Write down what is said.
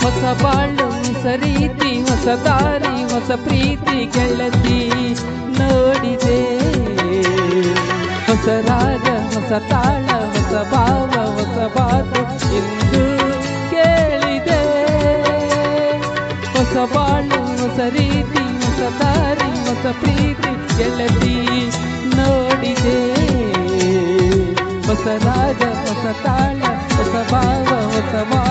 ಹೊಸ ಬಾಳು ಹೊಸ ರೀತಿ ಹೊಸ ದಾರಿ ಹೊಸ ಪ್ರೀತಿ ಗೆಳತಿ ನೋಡಿದೆ. ಹೊಸ ರಾಗ ಹೊಸ ತಾಳ ಹೊಸ ಭಾವ ಹೊಸ ಮಾತು ಎಂದು ಕೇಳಿದೆ. ಹೊಸ ಬಾಳು ಹೊಸ ರೀತಿ ಹೊಸ ದಾರಿ ಹೊಸ ಪ್ರೀತಿ ಗೆಳತಿ ನೋಡಿದೆ. ಹೊಸ ರಾಗ ಹೊಸ ತಾಳ ಹೊಸ ಭಾವ ಹೊಸ ಮಾತು